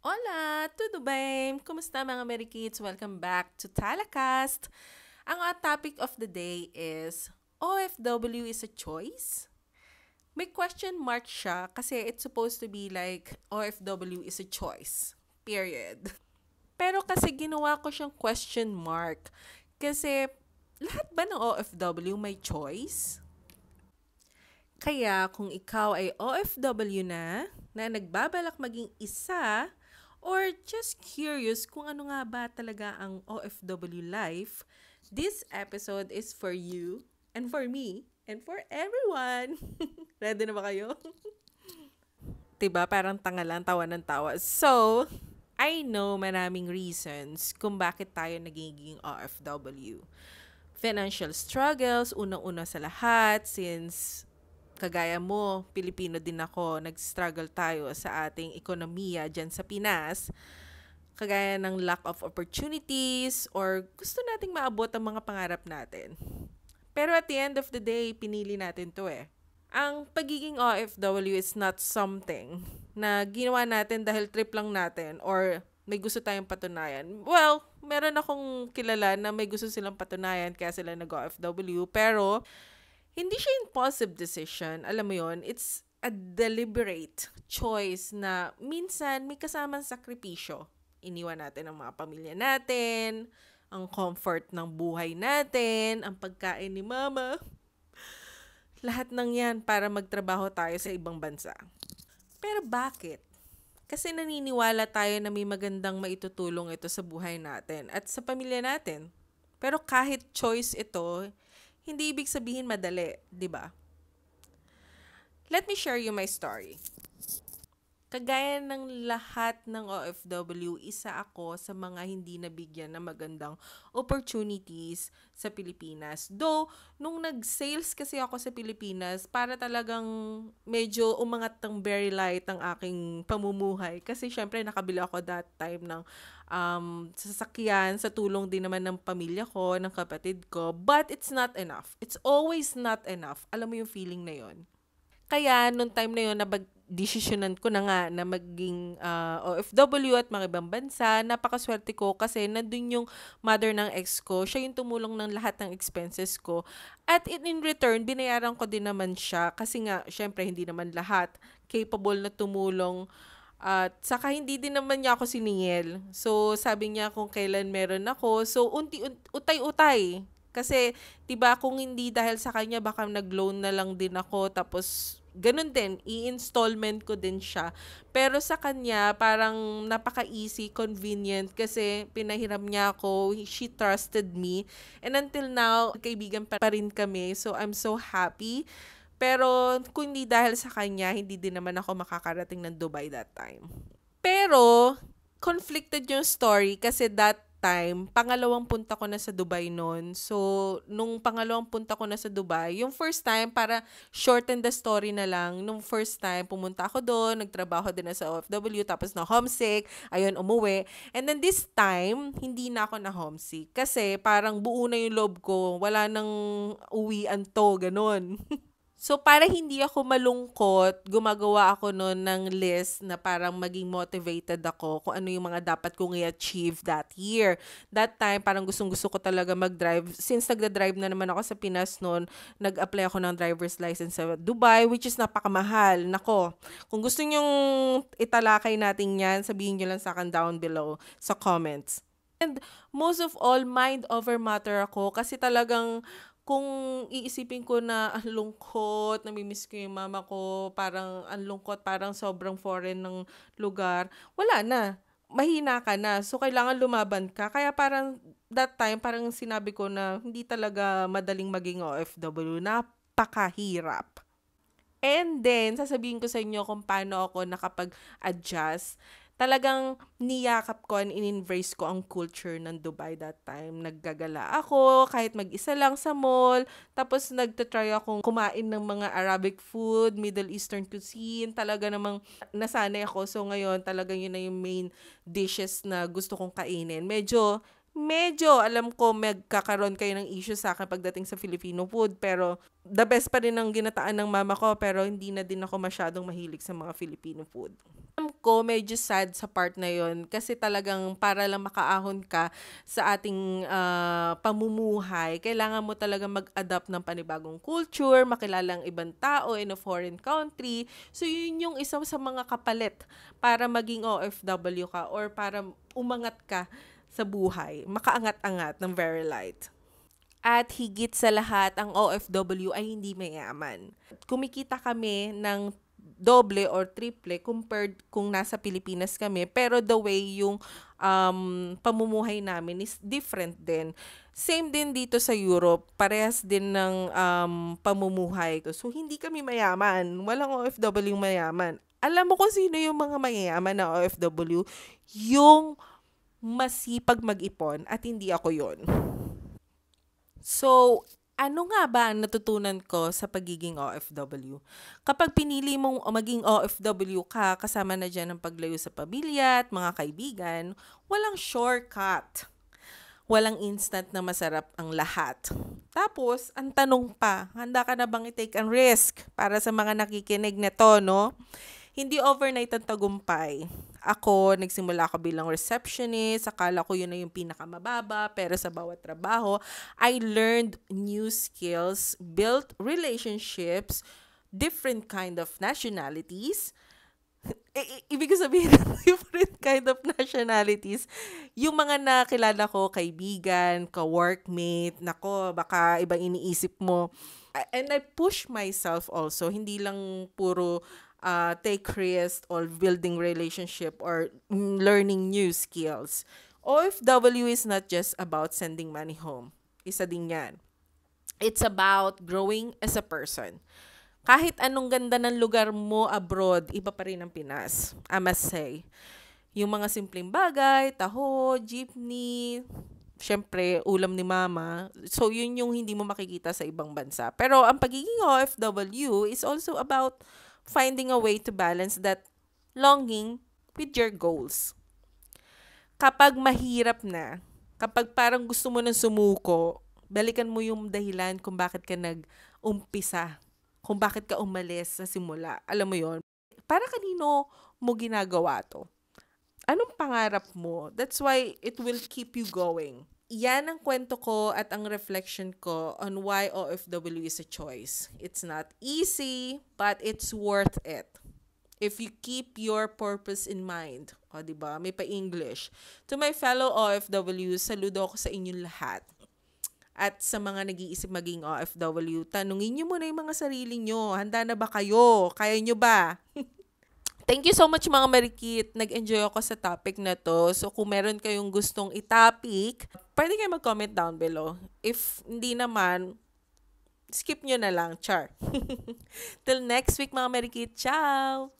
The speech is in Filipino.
Hola! Tudo bem? Kumusta mga Mary Kids? Welcome back to Talacast! Ang topic of the day is, OFW is a choice? May question mark siya kasi it's supposed to be like, OFW is a choice. Period. Pero kasi ginawa ko siyang question mark. Kasi lahat ba ng OFW may choice? Kaya kung ikaw ay OFW na nagbabalak maging isa, or just curious kung ano nga ba talaga ang OFW life, this episode is for you, and for me, and for everyone. Ready na ba kayo? Diba? Parang tanga lang, tawa ng tawa. So, I know maraming reasons kung bakit tayo nagiging OFW. Financial struggles, unang-una sa lahat, since kagaya mo, Pilipino din ako, nag-struggle tayo sa ating ekonomiya dyan sa Pinas, kagaya ng lack of opportunities or gusto nating maabot ang mga pangarap natin. Pero at the end of the day, pinili natin to eh. Ang pagiging OFW is not something na ginawa natin dahil trip lang natin or may gusto tayong patunayan. Well, meron akong kilala na may gusto silang patunayan kaya sila nag-OFW. Pero, hindi siya impulsive decision. Alam mo yon, it's a deliberate choice na minsan may kasamang sakripisyo. Iniwan natin ang mga pamilya natin, ang comfort ng buhay natin, ang pagkain ni mama. Lahat ng yan para magtrabaho tayo sa ibang bansa. Pero bakit? Kasi naniniwala tayo na may magandang maitutulong ito sa buhay natin at sa pamilya natin. Pero kahit choice ito, hindi ibig sabihin madali, di ba? Let me share you my story. Kagaya ng lahat ng OFW, isa ako sa mga hindi nabigyan ng magandang opportunities sa Pilipinas. Though, nung nag-sales kasi ako sa Pilipinas, para talagang medyo umangat ng very light ang aking pamumuhay. Kasi syempre, nakabili ako that time ng sasakyan sa tulong din naman ng pamilya ko, ng kapatid ko. But it's not enough. It's always not enough. Alam mo yung feeling na yon. Kaya, nung time na yun, desisyonan ko na nga na maging OFW at mga ibang bansa. Napakaswerte ko kasi nandun yung mother ng ex ko. Siya yung tumulong ng lahat ng expenses ko. At in return, binayaran ko din naman siya kasi nga, syempre, hindi naman lahat capable na tumulong. At saka hindi din naman niya ako siningil. So, sabi niya kung kailan meron ako. So, utay-utay. Kasi, 'di ba, kung hindi dahil sa kanya baka nag-loan na lang din ako tapos ganun din, i-installment ko din siya. Pero sa kanya, parang napaka-easy, convenient kasi pinahiram niya ako, she trusted me. And until now, kaibigan pa rin kami. So I'm so happy. Pero kung hindi dahil sa kanya, hindi din naman ako makakarating ng Dubai that time. Pero, conflicted yung story kasi that time, pangalawang punta ko na sa Dubai noon. So, nung pangalawang punta ko na sa Dubai, yung first time, para shorten the story na lang, nung first time, pumunta ako doon, nagtrabaho din na sa OFW, tapos na homesick, ayun, umuwi. And then this time, hindi na ako na homesick. Kasi parang buo na yung loob ko, wala nang uwian to, ganun. So, para hindi ako malungkot, gumagawa ako noon ng list na parang maging motivated ako kung ano yung mga dapat kong i-achieve that year. That time, parang gustong-gusto ko talaga mag-drive. Since nagda-drive na naman ako sa Pinas noon, nag-apply ako ng driver's license sa Dubai, which is napakamahal. Nako, kung gusto nyong italakay natin yan, sabihin nyo lang sa akin down below sa comments. And most of all, mind over matter ako kasi talagang kung iisipin ko na ang lungkot, namimiss ko yung mama ko, parang ang lungkot, parang sobrang foreign ng lugar, wala na. Mahina ka na. So, kailangan lumaban ka. Kaya parang that time, parang sinabi ko na hindi talaga madaling maging OFW. Napakahirap. And then, sasabihin ko sa inyo kung paano ako nakapag-adjust. Talagang niyakap ko and in-embrace ko ang culture ng Dubai that time. Naggagala ako, kahit mag-isa lang sa mall. Tapos nagtatry akong kumain ng mga Arabic food, Middle Eastern cuisine. Talaga namang nasanay ako. So ngayon, talaga yun na yung main dishes na gusto kong kainin. Medyo medyo alam ko magkakaroon kayo ng issue sa akin pagdating sa Filipino food, pero the best pa rin ang ginataan ng mama ko, pero hindi na din ako masyadong mahilig sa mga Filipino food. Alam ko medyo sad sa part na yon kasi talagang para lang makaahon ka sa ating pamumuhay, kailangan mo talaga mag-adapt ng panibagong culture, makilala ang ibang tao in a foreign country. So yun yung isa sa mga kapalit para maging OFW ka or para umangat ka sa buhay, makaangat-angat ng very light. At higit sa lahat, ang OFW ay hindi mayaman. Kumikita kami ng doble or triple compared kung nasa Pilipinas kami, pero the way yung pamumuhay namin is different din. Same din dito sa Europe, parehas din ng pamumuhay. So, hindi kami mayaman. Walang OFW yung mayaman. Alam mo kung sino yung mga mayayaman na OFW? Yung masipag mag-ipon at hindi ako yon. So, ano nga ba ang natutunan ko sa pagiging OFW? Kapag pinili mong maging OFW ka, kasama na dyan ang paglayo sa pamilya at mga kaibigan, walang shortcut. Walang instant na masarap ang lahat. Tapos, ang tanong pa, handa ka na bang i-take ang risk para sa mga nakikinig nito, no? Hindi overnight ang tagumpay. Ako, nagsimula ako bilang receptionist. Akala ko yun na yung pinakamababa. Pero sa bawat trabaho, I learned new skills, built relationships, different kind of nationalities. Ibig sabihin, different kind of nationalities. Yung mga nakilala ko, kaibigan, ka-workmate, nako, baka ibang iniisip mo. And I push myself also, hindi lang puro take risk or building relationship or learning new skills. OFW is not just about sending money home. Isa din yan. It's about growing as a person. Kahit anong ganda ng lugar mo abroad, iba pa rin ang Pinas, I must say. Yung mga simpleng bagay, taho, jeepney, syempre, ulam ni mama. So, yun yung hindi mo makikita sa ibang bansa. Pero ang pagiging OFW is also about finding a way to balance that longing with your goals. Kapag mahirap na, kapag parang gusto mo nang sumuko, balikan mo yung dahilan kung bakit ka nag-umpisa, kung bakit ka umalis sa simula. Alam mo yon, para kanino mo ginagawa to? Anong pangarap mo? That's why it will keep you going. Yan ang kwento ko at ang reflection ko on why OFW is a choice. It's not easy, but it's worth it. If you keep your purpose in mind. O, diba? May pa-English. To my fellow OFW, saludo ako sa inyong lahat. At sa mga nag-iisip maging OFW, tanungin nyo muna yung mga sarili nyo. Handa na ba kayo? Kaya nyo ba? Thank you so much mga Marikit. Nag-enjoy ako sa topic na to. So kung meron kayong gustong i-topic, pwede kayo mag-comment down below. If hindi naman, skip nyo na lang. Char. Till next week mga Marikit. Ciao!